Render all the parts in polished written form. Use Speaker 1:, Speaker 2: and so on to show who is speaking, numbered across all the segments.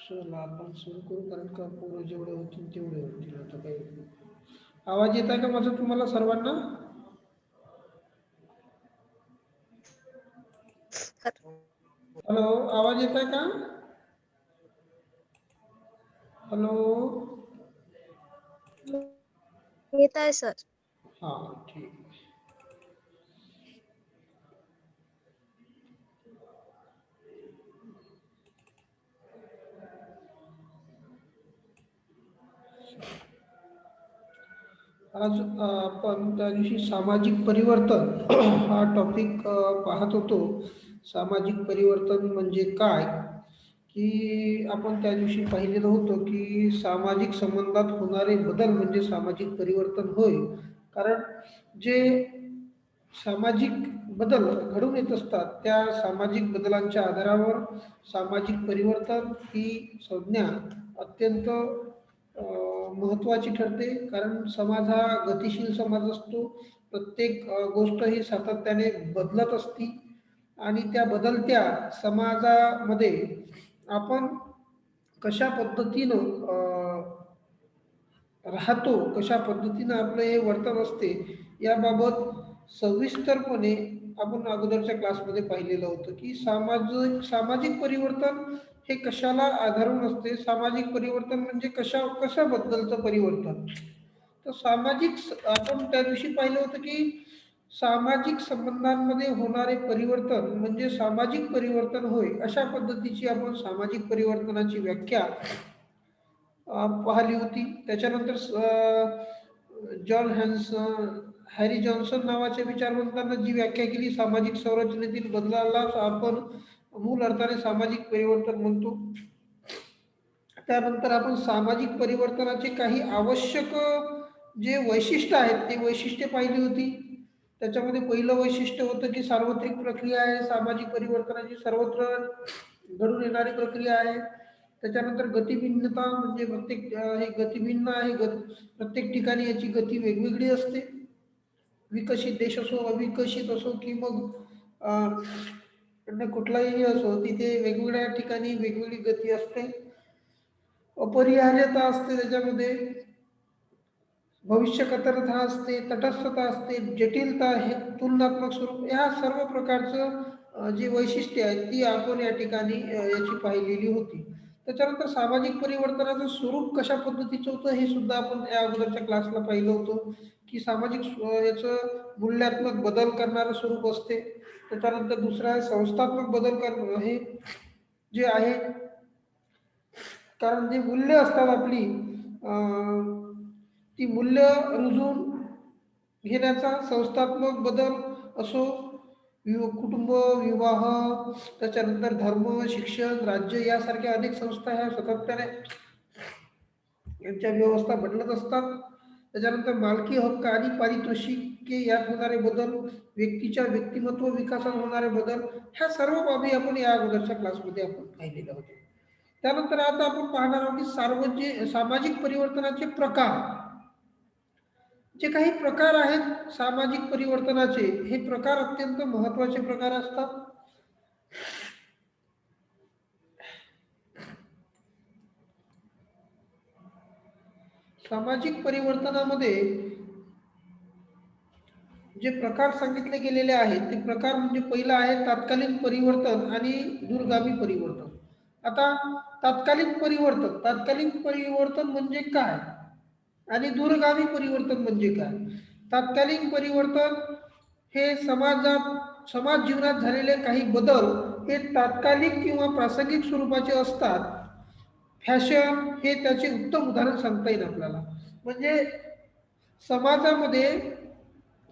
Speaker 1: चला आपण सुरू करू, कारण का पोरं जेवढे होतील तेवढे होतील. आता काही आवाज येत आहे का माझा तुम्हाला सर्वांना? हॅलो, आवाज येत आहे का? हॅलो.
Speaker 2: येत आहे सर.
Speaker 1: हा, ठीक आहे. आज आपण त्या दिवशी सामाजिक परिवर्तन हा टॉपिक पाहत होतो. सामाजिक परिवर्तन म्हणजे काय, की आपण त्या दिवशी पाहिलेलं होतं की सामाजिक संबंधात होणारे बदल म्हणजे सामाजिक परिवर्तन होय. कारण जे सामाजिक बदल घडून येत असतात त्या सामाजिक बदलांच्या आधारावर सामाजिक परिवर्तन ही संज्ञा अत्यंत महत्त्वाची ठरते. कारण समाज हा गतिशील समाज असतो. प्रत्येक गोष्ट ही सातत्याने बदलत असती आणि त्या बदलत्या समाजामध्ये आपण कशा पद्धतीनं राहतो, कशा पद्धतीनं आपलं हे वर्तन असते याबाबत सविस्तरपणे आपण अगोदरच्या क्लासमध्ये पाहिलेलं होतं की सामाजिक परिवर्तन हे कशाला आधारून असते. सामाजिक परिवर्तन म्हणजे कशाबद्दलचं परिवर्तन. तर आपण त्या दिवशी पाहिलं होतं की सामाजिक संबंधांमध्ये होणारे परिवर्तन म्हणजे सामाजिक परिवर्तन होय. अशा पद्धतीची आपण सामाजिक परिवर्तनाची व्याख्या पाहिली होती. त्याच्यानंतर जॉन हॅरी जॉन्सन नावाच्या विचारवंतांना जी व्याख्या केली सामाजिक संरचनेतील बदलाला आपण मूल अर्थाने सामाजिक परिवर्तन म्हणतो. त्यानंतर आपण सामाजिक परिवर्तनाचे काही आवश्यक जे वैशिष्ट्य आहेत ते वैशिष्ट्ये पाहिली होती. त्याच्यामध्ये पहिलं वैशिष्ट्य होतं की सार्वत्रिक प्रक्रिया आहे सामाजिक परिवर्तनाची, सर्वत्र घडून येणारी प्रक्रिया आहे. त्याच्यानंतर गतिभिन्नता म्हणजे हे गतिभिन्न आहे. प्रत्येक ठिकाणी याची गती वेगवेगळी असते. विकसित देश असो, अविकसित असो की मग कुठलाही असो, तिथे वेगवेगळ्या ठिकाणी वेगवेगळी गती असते. अपरिहार्यता असते त्याच्यामध्ये, भविष्यकर्ता असते, तटस्थता असते, जटिलता आहे, तुलनात्मक स्वरूप, ह्या सर्व प्रकारचं जी वैशिष्ट्ये आहेत ती आपण या ठिकाणी याची पाहिलेली होती. त्याच्यानंतर सामाजिक परिवर्तनाचं स्वरूप कशा पद्धतीचं होतं हे सुद्धा आपण या अगोदरच्या क्लासला पाहिलं होतं की याचं मूल्यात्मक बदल करणारं स्वरूप असते. त्याच्यानंतर दुसरं आहे संस्थात्मक बदल करणं, हे जे आहे कारण जी मूल्य असतात आपली ती मूल्य रुजून घेण्याचा संस्थात्मक बदल असो, कुटुंब, विवाह, त्याच्यानंतर धर्म, शिक्षण, राज्य यासारख्या अनेक संस्था ह्या सातत्याने यांच्या व्यवस्था बदलत असतात. त्याच्यानंतर मालकी हक्क आणि पारितोषिके यात होणारे बदल, व्यक्तीच्या व्यक्तिमत्व विकासात होणारे बदल, ह्या सर्व बाबी आपण या अगोदरच्या क्लासमध्ये आपण पाहिलेल्या होत्या. त्यानंतर आता आपण पाहणार आहोत की सामाजिक परिवर्तनाचे प्रकार. जे काही प्रकार आहेत सामाजिक परिवर्तनाचे, हे प्रकार अत्यंत महत्त्वाचे प्रकार असतात. सामाजिक परिवर्तनामध्ये जे प्रकार सांगितले गेलेले आहेत ते प्रकार म्हणजे पहिला आहे तात्कालीन परिवर्तन आणि दूरगामी परिवर्तन. आता तात्कालिक परिवर्तन म्हणजे काय आणि दूरगामी परिवर्तन म्हणजे काय. तात्कालिक परिवर्तन हे समाज जीवनात झालेले काही बदल हे तात्कालिक किंवा प्रासंगिक स्वरूपाचे असतात. फॅशन हे त्याचे उत्तम उदाहरण सांगता येईल आपल्याला. म्हणजे समाजामध्ये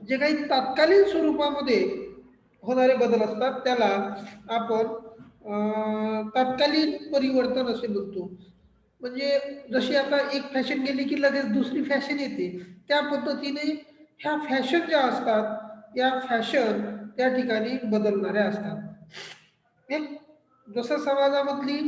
Speaker 1: जे काही तात्कालीन स्वरूपामध्ये होणारे बदल असतात त्याला आपण तात्कालीन परिवर्तन असे म्हणतो. म्हणजे जशी आता एक फॅशन गेली की लगेच दुसरी फॅशन येते, त्या पद्धतीने ह्या फॅशन ज्या असतात या फॅशन त्या ठिकाणी बदलणाऱ्या असतात. एक जसं समाजामधली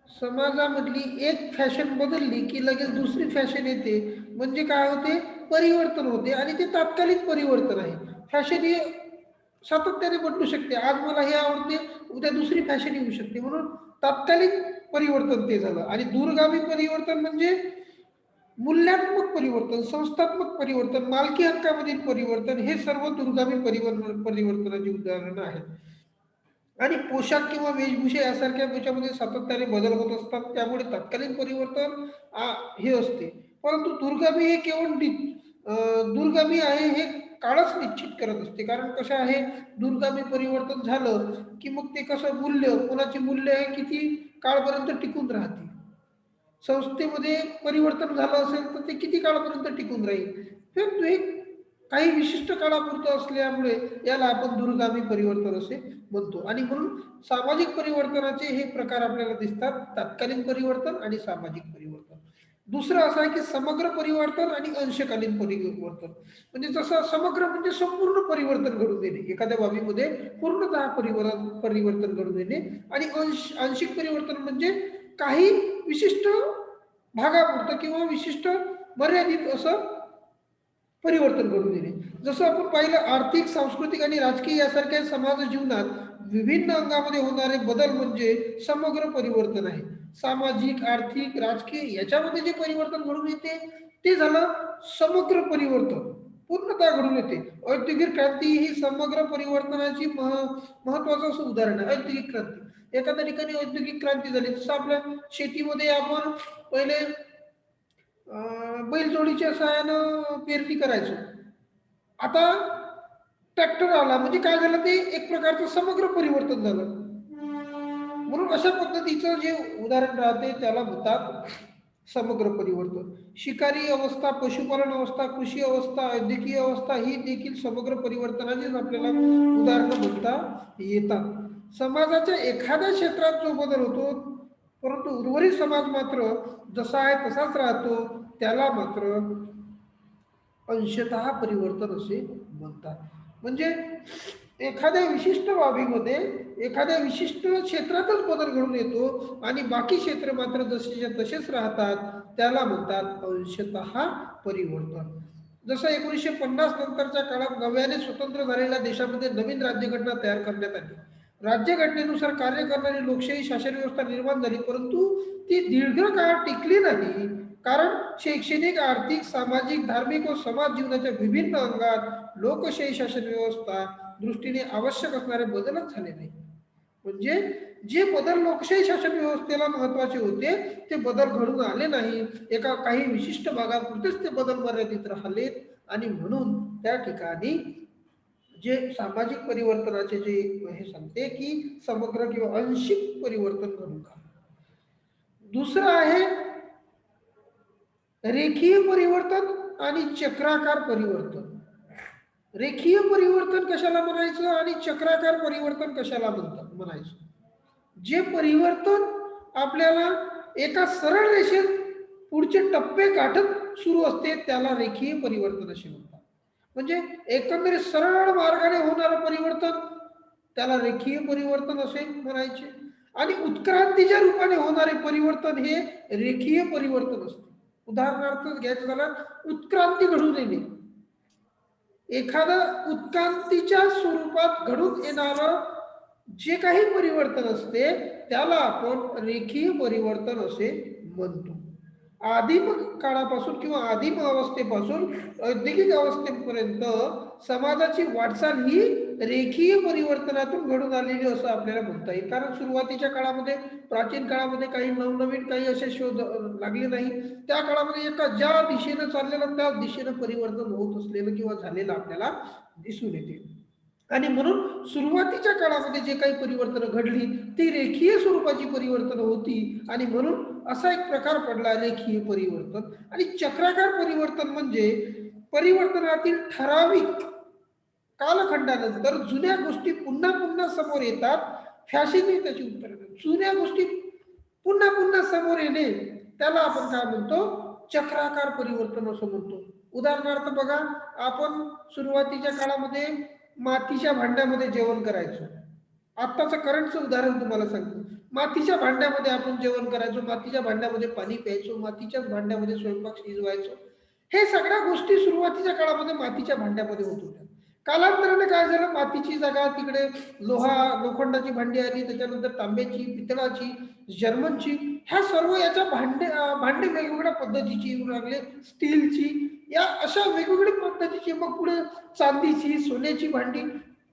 Speaker 1: समाजामधली एक फॅशन बदलली की लगेच दुसरी फॅशन येते. म्हणजे काय होते, परिवर्तन होते आणि ते तात्कालिक परिवर्तन आहे. फॅशन ही सातत्याने बदलू शकते. आज मला हे आवडते, उद्या दुसरी फॅशन येऊ शकते. म्हणून तात्कालिक परिवर्तन ते झालं. आणि दूरगामी परिवर्तन म्हणजे मूल्यात्मक परिवर्तन, संस्थात्मक परिवर्तन, मालकी हक्कामधील परिवर्तन, हे सर्व दूरगामी परिवर्तनाची उदाहरणं आहेत. आणि पोशाख किंवा वेशभूषा यासारख्या याच्यामध्ये सातत्याने बदल होत असतात. त्यामुळे तत्कालीन परिवर्तन हे असते. परंतु दूरगामी हे केवळ दूरगामी आहे हे काळच निश्चित करत असते. कारण कसं आहे, दूरगामी परिवर्तन झालं की मग ते कसं मूल्य, कोणाचे मूल्य आहे किती काळपर्यंत टिकून राहते. संस्थेमध्ये परिवर्तन झालं असेल तर ते किती काळापर्यंत टिकून राहील. परंतु हे काही विशिष्ट काळापुरतं असल्यामुळे याला आपण दूरगामी परिवर्तन असे म्हणतो. आणि म्हणून सामाजिक परिवर्तनाचे हे प्रकार आपल्याला दिसतात, तात्कालीन परिवर्तन आणि सामाजिक परिवर्तन. दुसरं असं आहे की समग्र परिवर्तन आणि अंशकालीन परिवर्तन. म्हणजे जसं समग्र म्हणजे संपूर्ण परिवर्तन घडून येणे, एखाद्या बाबीमध्ये पूर्णतः परिवर्तन घडून येणे. आणि आंशिक परिवर्तन म्हणजे काही विशिष्ट भागापुरतं किंवा विशिष्ट मर्यादित असं परिवर्तन घडून येणे. जसं आपण पाहिलं, आर्थिक, सांस्कृतिक आणि राजकीय यासारख्या समाज जीवनात विभिन्न अंगामध्ये होणारे बदल म्हणजे समग्र परिवर्तन आहे. सामाजिक, आर्थिक, राजकीय याच्यामध्ये जे परिवर्तन घडून येते ते झालं समग्र परिवर्तन, पूर्णतः घडून येते. औद्योगिक क्रांती ही समग्र परिवर्तनाची महत्वाचं असं उदाहरण आहे. औद्योगिक क्रांती, एखाद्या ठिकाणी औद्योगिक क्रांती झाली, जसं आपल्या शेतीमध्ये आपण पहिले बैलजोडीच्या सहाय्यानं पेरणी करायचो. आता ट्रॅक्टर आला म्हणजे काय झालं, ते एक प्रकारचं समग्र परिवर्तन झालं. म्हणून अशा पद्धतीचं जे उदाहरण राहते त्याला म्हणतात समग्र परिवर्तन. शिकारी अवस्था, पशुपालन अवस्था, कृषी अवस्था, औद्योगिक अवस्था ही देखील समग्र परिवर्तनाचीच आपल्याला उदाहरणं म्हणता येतात. समाजाच्या एखाद्या क्षेत्रात जो बदल होतो, परंतु उर्वरित समाज मात्र जसा आहे तसाच राहतो, त्याला मात्र अंशतः परिवर्तन असे म्हणतात. म्हणजे एखाद्या विशिष्ट बाबीमध्ये, एखाद्या विशिष्ट क्षेत्रातच बदल घडून येतो आणि बाकी क्षेत्र मात्र जसेच्या तसेच राहतात, त्याला म्हणतात अंशतः परिवर्तन. जसं 1950 नंतरच्या काळात नव्याने स्वतंत्र झालेल्या देशामध्ये नवीन राज्यघटना तयार करण्यात आली. राज्यघटनेनुसार कार्य करणारी लोकशाही शासन व्यवस्था निर्माण झाली, परंतु ती दीर्घकाळ टिकली नाही. कारण शैक्षणिक, आर्थिक, सामाजिक, धार्मिक व समाज जीवनाच्या विभिन्न अंगात लोकशाही शासन व्यवस्था दृष्टीने आवश्यक असणारे बदलच झाले नाही. म्हणजे जे बदल लोकशाही शासन व्यवस्थेला महत्वाचे होते ते बदल घडून आले नाही. एका काही विशिष्ट भागापुरतेच ते बदल मर्यादित राहिलेत. आणि म्हणून त्या ठिकाणी जे सामाजिक परिवर्तनाचे जे हे सांगते की समग्र किंवा आंशिक परिवर्तन घडून आले. दुसरं आहे रेखीय परिवर्तन आणि चक्राकार परिवर्तन. रेखीय परिवर्तन कशाला म्हणायचं आणि चक्राकार परिवर्तन कशाला म्हणायचं? जे परिवर्तन आपल्याला एका सरळ रेषेत पुढचे टप्पे गाठत सुरू असते त्याला रेखीय परिवर्तन असे म्हणतात. म्हणजे एकंदरीत सरळ मार्गाने होणारं परिवर्तन त्याला रेखीय परिवर्तन असे म्हणायचे. आणि उत्क्रांतीच्या रूपाने होणारे परिवर्तन हे रेखीय परिवर्तन असते. उदाहरणार्थ घ्यायचं झालं, उत्क्रांती घडून येणे, एखादं उत्क्रांतीच्या स्वरूपात घडून येणारं जे काही परिवर्तन असते त्याला आपण रेखीय परिवर्तन असे म्हणतो. आदिम काळापासून किंवा आदिम अवस्थेपासून औद्योगिक अवस्थेपर्यंत समाजाची वाटचाल ही रेखीय परिवर्तनातून घडून आलेली असं आपल्याला म्हणता येईल. कारण सुरुवातीच्या काळामध्ये, प्राचीन काळामध्ये काही नवनवीन काही असे शोध लागले नाही. त्या काळामध्ये एका ज्या दिशेनं चाललेलं त्या दिशेनं परिवर्तन होत असलेलं किंवा झालेलं आपल्याला दिसून येते. आणि म्हणून सुरुवातीच्या काळामध्ये जे काही परिवर्तन घडली ती रेखीय स्वरूपाची परिवर्तन होती. आणि म्हणून असा एक प्रकार पडला रेखीय परिवर्तन. आणि चक्राकार परिवर्तन म्हणजे परिवर्तनातील ठराविक कालखंडानंतर जुन्या गोष्टी पुन्हा पुन्हा समोर येतात. फॅशनने त्याची उत्तर देतात. जुन्या गोष्टी पुन्हा पुन्हा समोर येणे त्याला आपण काय म्हणतो? चक्राकार परिवर्तन असं म्हणतो. उदाहरणार्थ बघा, आपण सुरुवातीच्या काळामध्ये मातीच्या भांड्यामध्ये जेवण करायचो. आत्ताचं करंटचं उदाहरण तुम्हाला सांगतो. मातीच्या भांड्यामध्ये आपण जेवण करायचो, मातीच्या भांड्यामध्ये पाणी प्यायचो, मातीच्याच भांड्यामध्ये स्वयंपाक शिजवायचो. हे सगळ्या गोष्टी सुरुवातीच्या काळामध्ये मातीच्या भांड्यामध्ये होत होत्या. कालांतराने काय झालं, मातीची जागा तिकडे लोखंडाची भांडी आली, त्याच्यानंतर तांब्याची, पितळाची, जर्मनची, ह्या सर्व याच्या भांडे वेगवेगळ्या पद्धतीची येऊ लागले, स्टीलची, या अशा वेगवेगळ्या पद्धतीची, मग पुढे चांदीची, सोन्याची भांडी,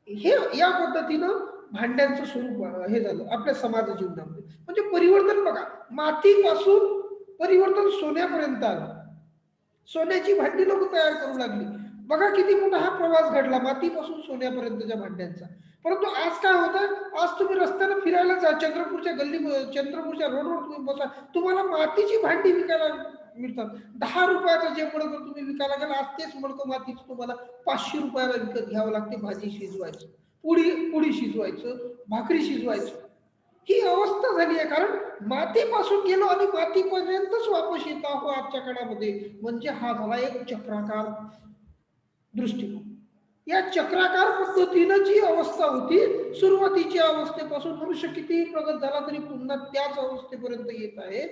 Speaker 1: हे या पद्धतीनं भांड्यांचं स्वरूप हे झालं आपल्या समाज जीवनामध्ये. म्हणजे परिवर्तन बघा, मातीपासून परिवर्तन सोन्यापर्यंत आलं, सोन्याची भांडी लोक तयार करू लागली. बघा किती मोठा हा प्रवास घडला मातीपासून सोन्यापर्यंतच्या भांड्यांचा. परंतु आज काय होतं, आज तुम्ही रस्त्याने फिरायला जा, चंद्रपूरच्या चंद्रपूरच्या रोडवर तुम्ही बसा, तुम्हाला मातीची भांडी विकायला मिळतात. 10 रुपयाचं जे मडकं तुम्ही विकायला गेला, आज तेच मडकं मातीचं तुम्हाला 500 रुपयाला विकत घ्यावं लागते. भाजी शिजवायचं, पुडी शिजवायचं, भाकरी शिजवायचं, ही अवस्था झाली आहे. कारण मातीपासून गेलो आणि मातीपर्यंतच वापस येत आहो आजच्या काळामध्ये. म्हणजे हा झाला एक चक्राकार दृष्टिकोन. या चक्राकार पद्धतीनं जी अवस्था होती, सुरुवातीच्या अवस्थेपासून मनुष्य कितीही प्रगत झाला तरी पुन्हा त्याच अवस्थेपर्यंत येत आहे,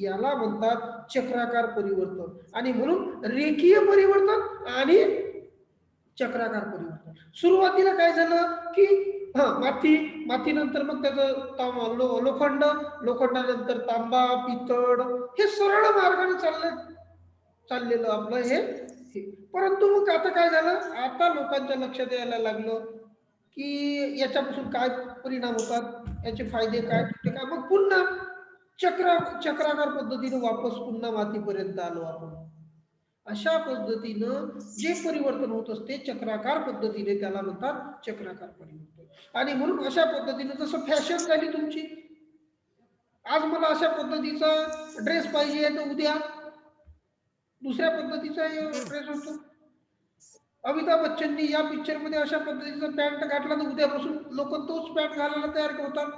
Speaker 1: याला म्हणतात चक्राकार परिवर्तन. आणि म्हणून रेखीय परिवर्तन आणि चक्राकार परिवर्तन. सुरुवातीला काय झालं की मातीनंतर मग त्याचं लोखंडानंतर तांबा, पितळ, हे सरळ मार्गाने चाललेलं आपलं हे. परंतु मग आता काय झालं, आता लोकांच्या लक्षात यायला लागलं की याच्यापासून काय परिणाम होतात, याचे फायदे काय, तोटे काय. मग पुन्हा चक्राकार पद्धतीने वापस पुन्हा मातीपर्यंत आलो आपण. अशा पद्धतीनं जे परिवर्तन होत असते चक्राकार पद्धतीने, त्याला म्हणतात चक्राकार परिवर्तन. आणि म्हणून अशा पद्धतीने जसं फॅशन झाली तुमची, आज मला अशा पद्धतीचा ड्रेस पाहिजे तर उद्या दुसऱ्या पद्धतीचा ड्रेस होतो. अमिताभ बच्चननी या पिक्चर मध्ये अशा पद्धतीचा पॅन्ट घातला तर उद्यापासून लोक तोच पॅन्ट घालायला तयार होतात.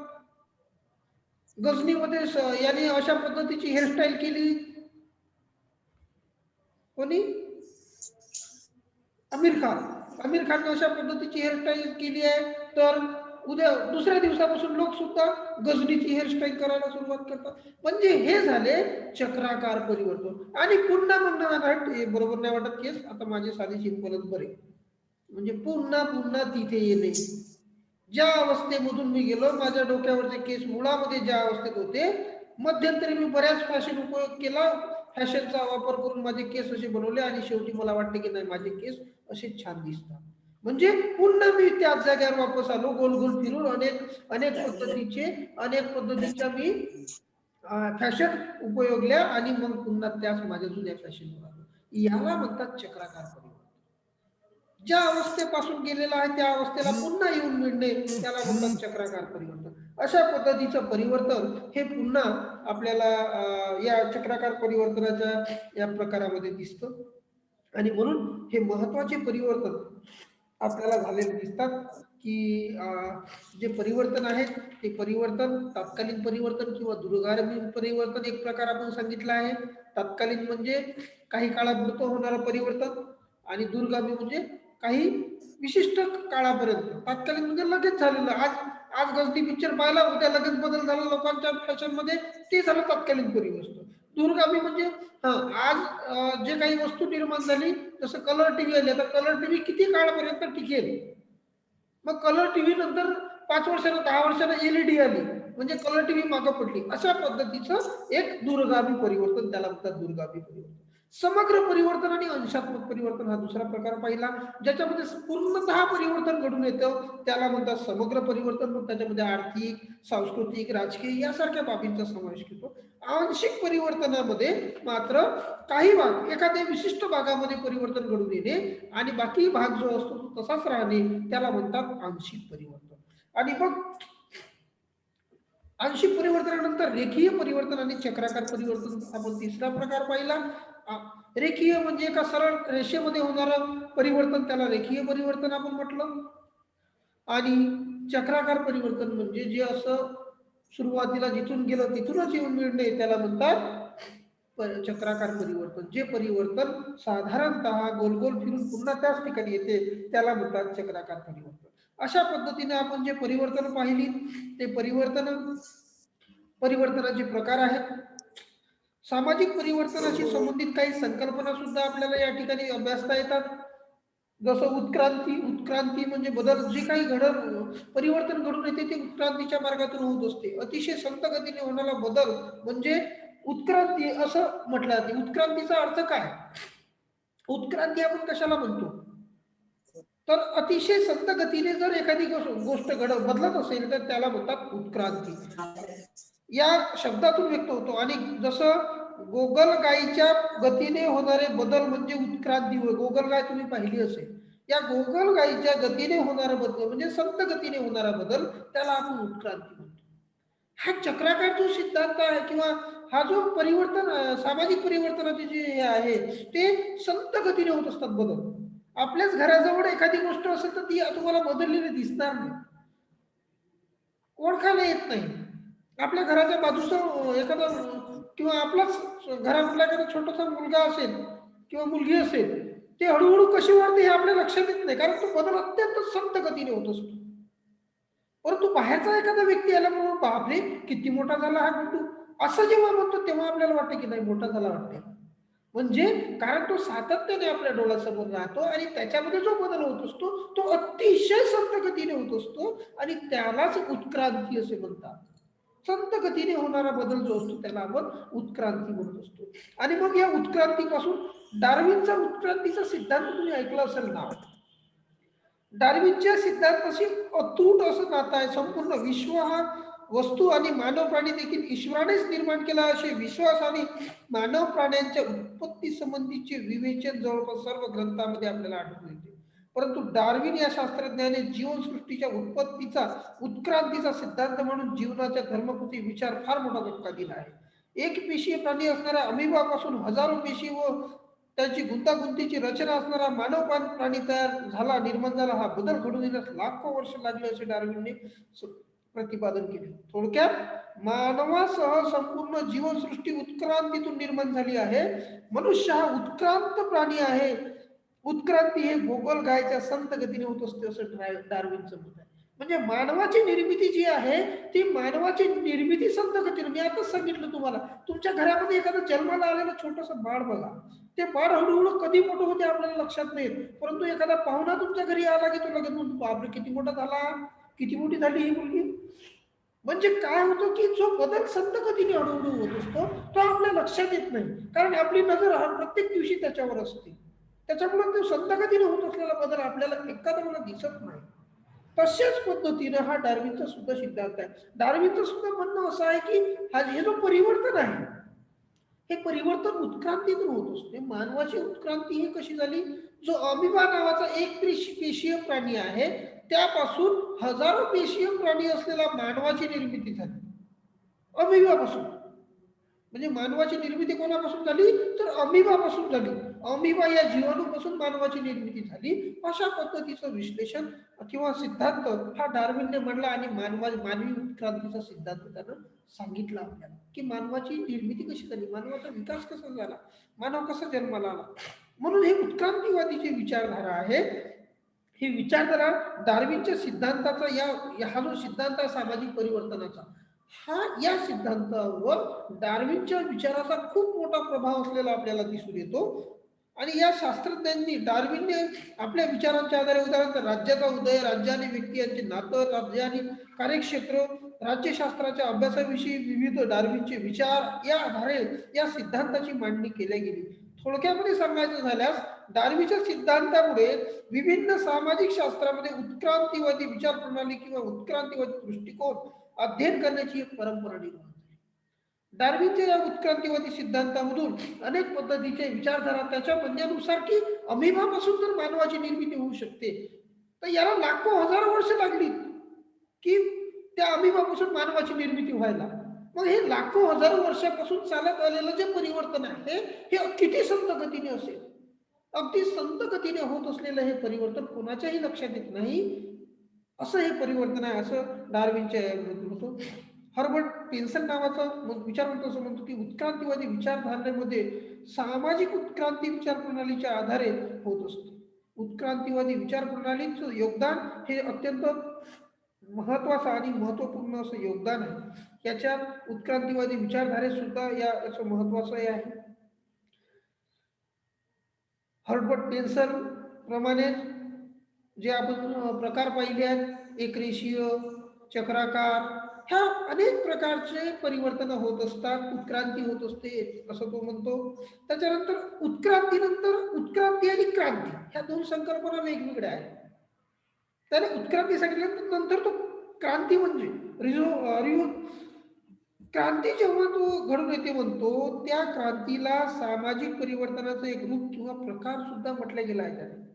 Speaker 1: गजनीमध्ये याने अशा पद्धतीची हेअरस्टाईल केली, कोणी, आमिर खानने अशा पद्धतीची हेअरस्टाईल केली आहे, तर उद्या दुसऱ्या दिवसापासून लोक सुद्धा गजनीची हेअरस्टाईल करायला सुरुवात करतात. म्हणजे हे झाले चक्राकार परिवर्तन. आणि पुन्हा म्हणणं हे बरोबर नाही वाटत, केस आता माझे साधे सिंपलच बरे, म्हणजे पुन्हा तिथे येणे. ज्या अवस्थेमधून मी गेलो, माझ्या डोक्यावरचे केस मुळामध्ये ज्या अवस्थेत होते, मध्यंतरी मी बऱ्याच फॅशन उपयोग केला, फॅशनचा वापर करून माझे केस असे बनवले, आणि शेवटी मला वाटते की नाही, माझे केस असे छान दिसतात. म्हणजे पुन्हा मी त्याच जागेवर वापस आलो, गोल गोल फिरून अनेक पद्धतीच्या मी फॅशन उपयोगल्या, आणि मग पुन्हा त्याच माझ्या जुन्या फॅशनवर आलो. याला म्हणतात चक्राकार परिवर्तन. ज्या अवस्थेपासून गेलेला आहे त्या अवस्थेला पुन्हा येऊन मिळणे, त्याला म्हणतात चक्राकार परिवर्तन. अशा पद्धतीचं परिवर्तन हे पुन्हा आपल्याला या चक्राकार परिवर्तनाच्या या प्रकारामध्ये दिसतं. आणि म्हणून हे महत्वाचे परिवर्तन आपल्याला झालेले दिसतात की जे परिवर्तन आहे ते परिवर्तन तात्कालीन परिवर्तन किंवा दूरगामी परिवर्तन एक प्रकार आपण सांगितला आहे. तात्कालीन म्हणजे काही काळापुरतं होणारं परिवर्तन, आणि दूरगामी म्हणजे काही विशिष्ट काळापर्यंत. तात्कालीन म्हणजे लगेच झालेलं, आज गजनी पिक्चर पाहिला, उद्या लगेच बदल झाला लोकांच्या फॅशन मध्ये, ते झालं तात्कालीन परिवर्तन. दूरगामी म्हणजे आज जे काही वस्तू निर्माण झाली, जसं कलर टीव्ही आले, तर कलर टीव्ही किती काळापर्यंत टिकेल, मग कलर टीव्ही नंतर 5 वर्षानं 10 वर्षानं एलईडी आली, म्हणजे कलर टीव्ही मागं पडली. अशा पद्धतीचं एक दूरगामी परिवर्तन, त्याला म्हणतात दूरगामी परिवर्तन. समग्र परिवर्तन आणि अंशात्मक परिवर्तन हा दुसरा प्रकार पाहिला, ज्याच्यामध्ये पूर्णतः परिवर्तन घडून येतं, त्याला म्हणतात समग्र परिवर्तन. मग त्याच्यामध्ये आर्थिक, सांस्कृतिक, राजकीय यासारख्या बाबींचा समावेश होतो. आंशिक परिवर्तनामध्ये मात्र काही भाग, एखाद्या विशिष्ट भागामध्ये परिवर्तन घडून येणे आणि बाकी भाग जो असतो तो तसाच राहणे, त्याला म्हणतात आंशिक परिवर्तन. आणि मग आंशिक परिवर्तनानंतर रेखीय परिवर्तन आणि चक्राकार परिवर्तन आपण तिसरा प्रकार पाहिला. रेखीय म्हणजे एका सरळ रेषेमध्ये होणारं परिवर्तन, त्याला रेखीय परिवर्तन आपण म्हटलं. आणि चक्राकार परिवर्तन म्हणजे जे असं सुरुवातीला जिथून गेलं तिथूनच येऊन मिळणे, त्याला म्हणतात चक्राकार परिवर्तन. जे परिवर्तन साधारणतः गोल गोल फिरून पुन्हा त्याच ठिकाणी येते, त्याला म्हणतात चक्राकार परिवर्तन. अशा पद्धतीने आपण जे परिवर्तन पाहिली, ते परिवर्तनाचे प्रकार आहेत. सामाजिक परिवर्तनाशी संबंधित काही संकल्पना सुद्धा आपल्याला या ठिकाणी अभ्यासता येतात. जसं उत्क्रांती, उत्क्रांती म्हणजे बदल, जे काही परिवर्तन घडून येते ते उत्क्रांतीच्या मार्गातून होत असते. अतिशय संत गतीने होणारा बदल म्हणजे उत्क्रांती असं म्हटलं जाते. उत्क्रांतीचा अर्थ काय? उत्क्रांती आपण कशाला म्हणतो? तर अतिशय संत गतीने जर एखादी गोष्ट बदलत असेल तर त्याला म्हणतात उत्क्रांती. या शब्दातून व्यक्त होतो. आणि जसं गोगलगाईच्या गतीने होणारे बदल म्हणजे उत्क्रांती होय. गोगलगाय तुम्ही पाहिली असेल. या गोगलगाईच्या गतीने होणारा बदल म्हणजे संत गतीने होणारा बदल, त्याला आपण उत्क्रांती म्हणतो. हा चक्राकार जो सिद्धांत आहे किंवा हा जो सामाजिक परिवर्तनाचे जे हे आहे ते संत गतीने होत असतात बदल. आपल्याच घराजवळ एखादी गोष्ट असेल तर ती तुम्हाला बदललेली दिसणार नाही, ओळखायला येत नाही. आपल्या घराच्या बाजूचं एखादा किंवा आपलाच घरातला एखादा छोटासा मुलगा असेल किंवा मुलगी असेल, ते हळूहळू कशी वाढते हे आपल्या लक्षात येत नाही, कारण तो बदल अत्यंत संत गतीने होत असतो. परंतु बाहेरचा एखादा व्यक्ती आला म्हणून बापरे किती मोठा झाला हा गुड्डू, असं जेव्हा म्हणतो तेव्हा आपल्याला वाटतं की नाही मोठा झाला वाटते. म्हणजे कारण तो सातत्याने आपल्या डोळ्यासमोर राहतो आणि त्याच्यामध्ये जो बदल होत असतो तो अतिशय संत गतीने होत असतो आणि त्यालाच उत्क्रांती असे म्हणतात. संत गतीने होणारा बदल जो असतो त्याला आपण उत्क्रांती म्हणत असतो. आणि मग या उत्क्रांतीपासून डार्विनचा उत्क्रांतीचा सिद्धांत तुम्ही ऐकला असेल नाव. डार्विनच्या सिद्धांताशी अतूट असं नातं आहे. संपूर्ण विश्व हा वस्तू आणि मानव प्राणी देखील ईश्वरानेच निर्माण केला असे विश्वास आणि मानव प्राण्यांच्या उत्पत्ती संबंधीचे विवेचन जवळपास सर्व ग्रंथामध्ये आपल्याला आढळून येते. परंतु डार्विन या शास्त्रज्ञाने जीवनसृष्टीच्या उत्पत्तीचा उत्क्रांतीचा सिद्धांत म्हणून जीवनाच्या धर्मकृती विचार फार मोठा धक्का दिला आहे. एक पेशीय प्राणी असणाऱ्या अमिबापासून हजारो पेशी व त्याची गुंतागुंतीची रचना असणारा मानव प्राणी तयार झाला, निर्माण झाला. हा बदल घडून येण्यास लाखो वर्ष लागले असे डार्विनने प्रतिपादन केले. थोडक्यात मानवासह संपूर्ण जीवनसृष्टी उत्क्रांतीतून निर्माण झाली आहे. मनुष्य हा उत्क्रांत प्राणी आहे. उत्क्रांती हे गोगलगायच्या संत गतीने होत असते असं डार्विनचं मत आहे. म्हणजे मानवाची निर्मिती जी आहे ती मानवाची निर्मिती संत गतीने. मी आताच सांगितलं तुम्हाला, तुमच्या घरामध्ये एखादं जन्माला आलेलं छोटस बाळ बघा, ते बाळ हळूहळू कधी मोठं होते आपल्याला लक्षात नाही, परंतु एखादा पाहुणा तुमच्या घरी आला की तो लगेच म्हणतो बापरे किती मोठा झाला, किती मोठी झाली ही मुलगी. म्हणजे काय होतं की जो बदल संत गतीने हळूहळू होत असतो तो आपल्या लक्षात येत नाही, कारण आपली नजर प्रत्येक दिवशी त्याच्यावर असते. त्याच्यामुळे तो संत गतीने होत असलेला बदल आपल्याला एखादा मला दिसत नाही. तशाच पद्धतीने हा डार्विनचा सुद्धा सिद्धांत आहे. डार्विनचं सुद्धा म्हणणं असं आहे की हा हे जो परिवर्तन आहे हे परिवर्तन उत्क्रांतीतून होत असते. मानवाची उत्क्रांती ही कशी झाली, जो अमिबा नावाचा एक पेशीय प्राणी आहे त्यापासून हजारो पेशीय प्राणी असलेला मानवाची निर्मिती झाली अमिबापासून. म्हणजे मानवाची निर्मिती कोणापासून झाली तर अमिबापासून झाली. अमिबा या जीवाणूपासून मानवाची निर्मिती झाली. अशा पद्धतीचं विश्लेषण किंवा सिद्धांत हा डार्विनने मांडला आणि मानवी उत्क्रांतीचा सिद्धांत त्यानं सांगितला आपल्याला की मानवाची निर्मिती कशी झाली, मानवाचा विकास कसा झाला, मानव कसा जन्माला आला. म्हणून हे उत्क्रांतीवादी जी विचारधारा आहे ही विचारधारा डार्विनच्या सिद्धांताचा हा जो सिद्धांत आहे सामाजिक परिवर्तनाचा, हा या सिद्धांतावर डार्विनच्या विचाराचा खूप मोठा प्रभाव असलेला आपल्याला दिसून येतो. आणि या शास्त्रज्ञांनी डार्विनने आपल्या विचारांच्या आधारे उदाहरणार्थ राज्याचा उदय, राज्य आणि व्यक्ती यांचे नातं, राज्य आणि कार्यक्षेत्र, राज्यशास्त्राच्या अभ्यासाविषयी विविध डार्विनचे विचार या आधारे या सिद्धांताची मांडणी केली गेली. थोडक्यामध्ये सांगायचं झाल्यास डार्विनच्या सिद्धांतामुळे विभिन्न सामाजिक शास्त्रामध्ये उत्क्रांतीवादी विचार प्रणाली किंवा उत्क्रांतीवादी दृष्टिकोन अध्ययन करण्याची एक परंपरा निर्माण झाली. डार्विनच्या या उत्क्रांतीवादी सिद्धांतामधून अनेक पद्धतीचे विचारधारा त्याच्या म्हणण्यानुसार की अमिबापासून जर मानवाची निर्मिती होऊ शकते तर याला लाखो हजारो वर्ष लागली की त्या अमिबापासून मानवाची निर्मिती व्हायला. मग हे लाखो हजारो वर्षापासून चालत आलेलं जे परिवर्तन आहे हे किती संत गतीने असेल. अगदी संत गतीने होत असलेलं हे परिवर्तन कोणाच्याही लक्षात येत नाही असं हे परिवर्तन आहे असं डार्विनच्या म्हणतो. हर्बर्ट पेन्सन नावाचा विचारवंत असं म्हणतो की उत्क्रांतीवादी विचारधारणेमध्ये सामाजिक उत्क्रांती विचार प्रणालीच्या आधारे होत असते. उत्क्रांतीवादी विचार प्रणालीचं योगदान हे अत्यंत महत्वाचं आणि महत्वपूर्ण असं योगदान आहे. याच्यात उत्क्रांतीवादी विचारधारेत सुद्धा याचं महत्वाचं आहे. हर्बर्ट पेन्सन प्रमाणे जे आपण प्रकार पाहिले आहेत, एकरेषीय, चक्राकार, ह्या अनेक प्रकारचे परिवर्तन होत असतात, उत्क्रांती होत असते असं तो म्हणतो. त्याच्यानंतर उत्क्रांतीनंतर उत्क्रांती आणि क्रांती ह्या दोन संकल्पना वेगवेगळ्या आहेत. त्याने उत्क्रांती सांगितल्यानंतर नंतर तो क्रांती म्हणजे क्रांती जेव्हा तो घडून येते म्हणतो, त्या क्रांतीला सामाजिक परिवर्तनाचं एक रूप किंवा प्रकार सुद्धा म्हटलं गेलं आहे त्याने.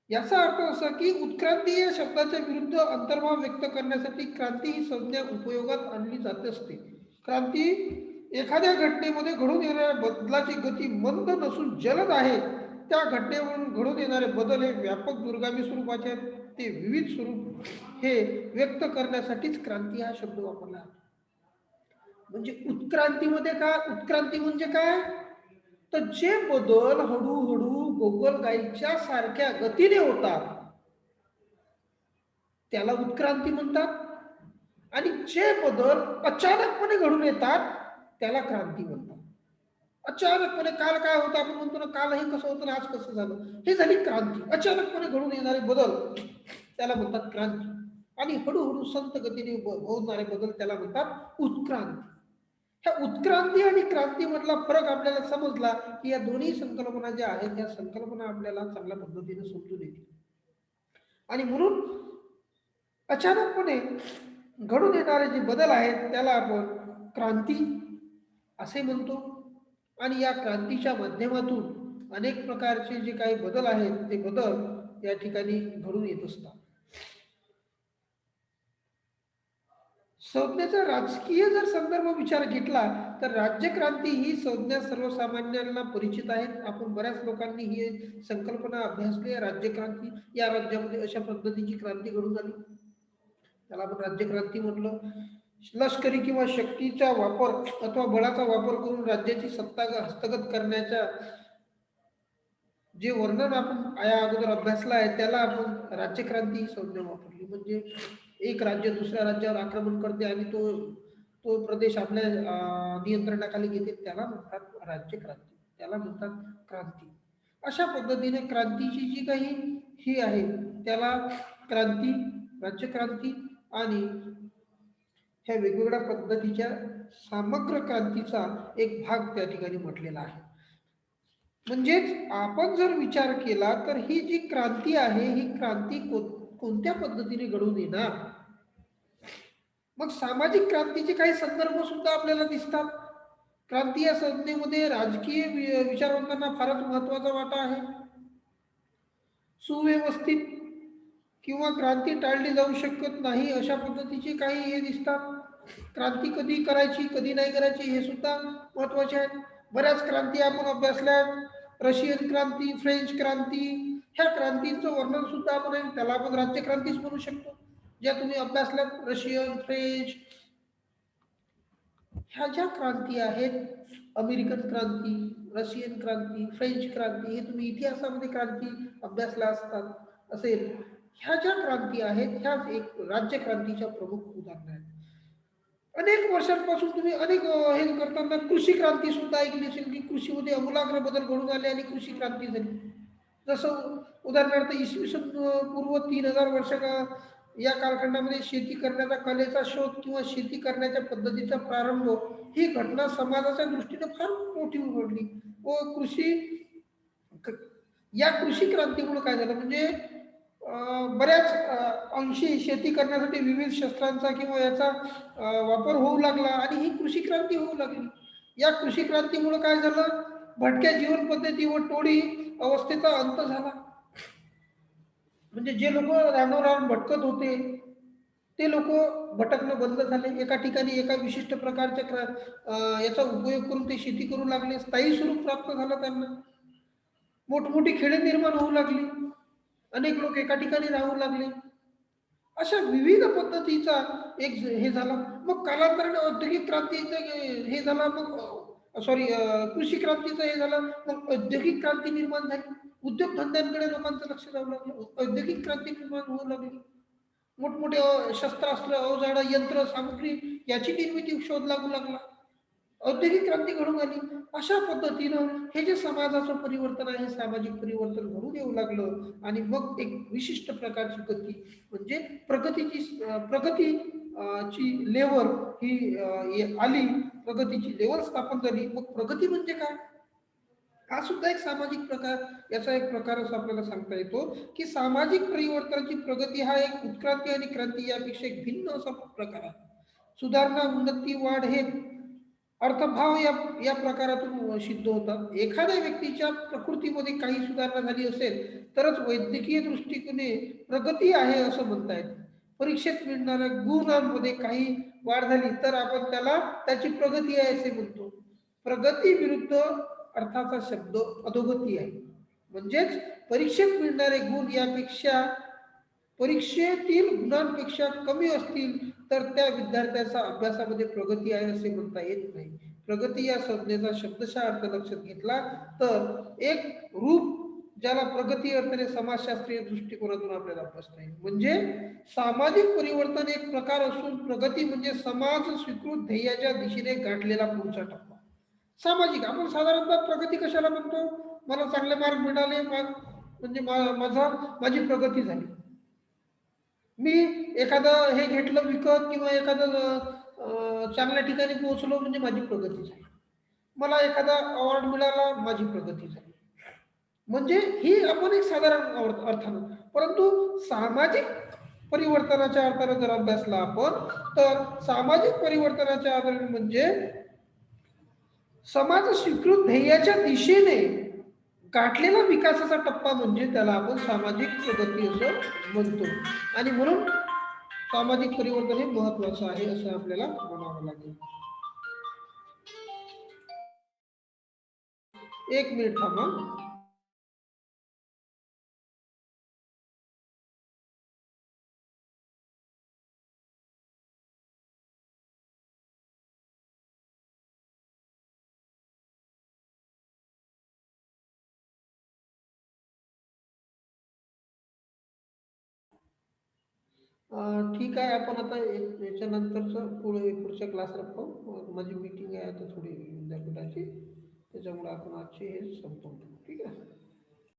Speaker 1: याचा अर्थ असा की उत्क्रांती या शब्दाच्या विरुद्ध अंतर्भाव व्यक्त करण्यासाठी क्रांती ही संज्ञा उपयोगात आणली जात असते. क्रांती एखाद्या घटनेमध्ये घडून येणाऱ्या बदलाची गती मंद नसून जलद आहे. त्या घटनेवरून घडून येणारे बदल हे व्यापक दूरगामी स्वरूपाचे आहेत. ते विविध स्वरूप हे व्यक्त करण्यासाठीच क्रांती हा शब्द वापरला. म्हणजे उत्क्रांतीमध्ये काय, उत्क्रांती म्हणजे काय, तर जे बदल हळूहळू गोगलगाईच्या सारख्या गतीने होतात त्याला उत्क्रांती म्हणतात. आणि जे बदल अचानकपणे घडून येतात त्याला क्रांती म्हणतात. अचानकपणे काल काय होतं आपण म्हणतो ना, काल हे कसं होतं आज कसं झालं, हे झाली क्रांती. अचानकपणे घडून येणारे बदल त्याला म्हणतात क्रांती. आणि हळूहळू संत गतीने होणारे बदल त्याला म्हणतात उत्क्रांती. ह्या उत्क्रांती आणि क्रांती मधला फरक आपल्याला समजला की या दोन्ही संकल्पना ज्या आहेत त्या संकल्पना आपल्याला चांगल्या पद्धतीने समजून येतील. आणि म्हणून अचानकपणे घडून येणारे जे बदल आहेत त्याला आपण क्रांती असे म्हणतो. आणि या क्रांतीच्या माध्यमातून अनेक प्रकारचे जे काही बदल आहेत ते बदल या ठिकाणी घडून येत असतात. संज्ञेचा राजकीय जर संदर्भ विचार घेतला तर राज्यक्रांती ही संज्ञा सर्वसामान्यांना परिचित आहेत. आपण बऱ्याच लोकांनी ही संकल्पना अभ्यासली आहे. राज्यक्रांती, या राज्यामध्ये अशा पद्धतीची क्रांती घडून आली, त्याला आपण राज्यक्रांती म्हटलं. लष्करी किंवा शक्तीचा वापर अथवा बळाचा वापर करून राज्याची सत्ता हस्तगत करण्याच्या जे वर्णन आपण या अगोदर अभ्यासला आहे त्याला आपण राज्यक्रांती ही संज्ञा वापरली. म्हणजे एक राज्य दुसऱ्या राज्यावर आक्रमण करते आणि तो तो प्रदेश आपल्या नियंत्रणाखाली घेते, त्याला म्हणतात राज्यक्रांती, त्याला म्हणतात क्रांती. अशा पद्धतीने क्रांतीची जी काही ही आहे त्याला क्रांती, राज्यक्रांती आणि ह्या वेगवेगळ्या पद्धतीच्या समग्र क्रांतीचा एक भाग त्या ठिकाणी म्हटलेला आहे. म्हणजेच आपण जर विचार केला तर ही जी क्रांती आहे ही क्रांती कोणत्या पद्धतीने घडून येणार. मग सामाजिक क्रांतीचे काही संदर्भ सुद्धा आपल्याला दिसतात. क्रांती या संज्ञेमध्ये राजकीय विचारवंतांना फारच महत्वाचा वाटा आहे. सुव्यवस्थित किंवा क्रांती टाळली जाऊ शकत नाही अशा पद्धतीचे काही हे दिसतात. क्रांती कधी करायची कधी नाही करायची हे सुद्धा महत्वाचे आहे. बऱ्याच क्रांती आपण अभ्यासल्या, रशियन क्रांती, फ्रेंच क्रांती, ह्या क्रांतींचं वर्णन सुद्धा आपण त्याला आपण राज्यक्रांतीच म्हणू शकतो. ज्या तुम्ही अभ्यासल्यात रशियन, फ्रेंच, ह्या ज्या क्रांती आहेत, अमेरिकन क्रांती, रशियन क्रांती, फ्रेंच क्रांती, हे तुम्ही इतिहासामध्ये क्रांती अभ्यासला असतात असेल. ह्या ज्या क्रांती आहेत ह्या एक राज्यक्रांतीच्या प्रमुख उदाहरण आहेत. अनेक वर्षांपासून तुम्ही अनेक हे करताना कृषी क्रांती सुद्धा ऐकली असेल की कृषीमध्ये अमूलाग्र बदल घडून आले आणि कृषी क्रांती झाली. जसं उदाहरणार्थ इसवी सन पूर्व 3000 वर्ष या कालखंडामध्ये शेती करण्याचा कलेचा शोध किंवा शेती करण्याच्या पद्धतीचा प्रारंभ ही घटना समाजाच्या दृष्टीने फार मोठी उघडली. व या कृषी क्रांतीमुळे काय झालं म्हणजे बऱ्याच अंशी शेती करण्यासाठी विविध शस्त्रांचा किंवा याचा वापर होऊ लागला आणि ही कृषी क्रांती होऊ लागली. या कृषी क्रांतीमुळे काय झालं, भटक्या जीवन पद्धती व टोळी अवस्थेचा अंत झाला. म्हणजे जे लोक रानोरान भटकत होते ते लोक भटकणं बंद झाले. एका ठिकाणी एका विशिष्ट प्रकारच्या याचा उपयोग करून ते शेती करू लागले. स्थायी स्वरूप प्राप्त झालं त्यांना. मोठमोठी खेडे निर्माण होऊ लागली. अनेक लोक एका ठिकाणी राहू लागले. अशा विविध पद्धतीचा एक हे झाला. मग कालांतराने औद्योगिक क्रांतीचं हे झालं, मग कृषी क्रांतीचं हे झालं, मग औद्योगिक क्रांती निर्माण झाली. उद्योगधंद्यांकडे लोकांचं लक्ष जाऊ लागलं, औद्योगिक क्रांती निर्माण होऊ लागली. मोठमोठे शस्त्रास्त्र, अवजाड, यंत्र सामग्री याची निर्मिती शोध लागू लागला. औद्योगिक क्रांती घडून आली. अशा पद्धतीनं हे जे समाजाचं परिवर्तन आहे, सामाजिक परिवर्तन घडून येऊ लागलं आणि मग एक विशिष्ट प्रकारची गती म्हणजे प्रगती ची लेवल ही आली, प्रगतीची लेवल स्थापन झाली. मग प्रगती म्हणजे काय? हा सुद्धा एक सामाजिक प्रकार, याचा एक प्रकार असं आपल्याला सांगता येतो की सामाजिक परिवर्तनाची प्रगती हा एक उत्क्रांती आणि क्रांती यापेक्षा एक भिन्न असा प्रकार आहे. सुधारणा, उन्नती, वाढ हे अर्थभाव या प्रकारातून सिद्ध होतात. एखाद्या व्यक्तीच्या प्रकृतीमध्ये काही सुधारणा झाली असेल तरच वैद्यकीय दृष्टिकोने प्रगती आहे असं म्हणता येतं. परीक्षेत मिळणाऱ्या गुणांमध्ये काही वाढ झाली तर आपण त्याला त्याची प्रगती आहे असे म्हणतो. प्रगती विरुद्ध अर्थाचा शब्द अधोगती आहे. म्हणजेच परीक्षेत मिळणारे गुण यापेक्षा परीक्षेतील गुणांपेक्षा कमी असतील तर त्या विद्यार्थ्याचा अभ्यासामध्ये प्रगती आहे असे म्हणता येत नाही. प्रगती या संज्ञेचा शब्दशः अर्थ लक्षात घेतला तर एक रूप ज्याला प्रगती अर्थाने समाजशास्त्रीय दृष्टिकोनातून आपल्याला अभ्यासता येईल. म्हणजे सामाजिक परिवर्तन एक प्रकार असून प्रगती म्हणजे समाज स्वीकृत ध्येयाच्या दिशेने गाठलेला पुढचा टप्पा. सामाजिक आपण साधारणतः प्रगती कशाला म्हणतो? मला चांगले मार्क मिळाले म्हणजे माझी प्रगती झाली. मी एखादं हे घेतलं विकत किंवा एखादं चांगल्या ठिकाणी पोहोचलो म्हणजे माझी प्रगती झाली. मला एखादा अवॉर्ड मिळाला, माझी प्रगती झाली. म्हणजे ही आपण एक साधारण अर्थानं, परंतु सामाजिक परिवर्तनाच्या अर्थानं जर अभ्यासला आपण तर सामाजिक परिवर्तनाच्या आधारे म्हणजे समाज स्वीकृत ध्येयाच्या दिशेने गाठलेला विकासाचा टप्पा म्हणजे त्याला आपण सामाजिक प्रगती असं म्हणतो. आणि म्हणून सामाजिक परिवर्तन हे महत्वाचं आहे असं आपल्याला म्हणावं लागेल. एक मिनिट थांबा. ठीक आहे, आपण आता याच्यानंतरचं पुढच्या क्लासला पाहू. माझी मीटिंग आहे आता थोडी विद्यापीठाची, त्याच्यामुळे आपण आजची हे संपवतो. ठीक आहे.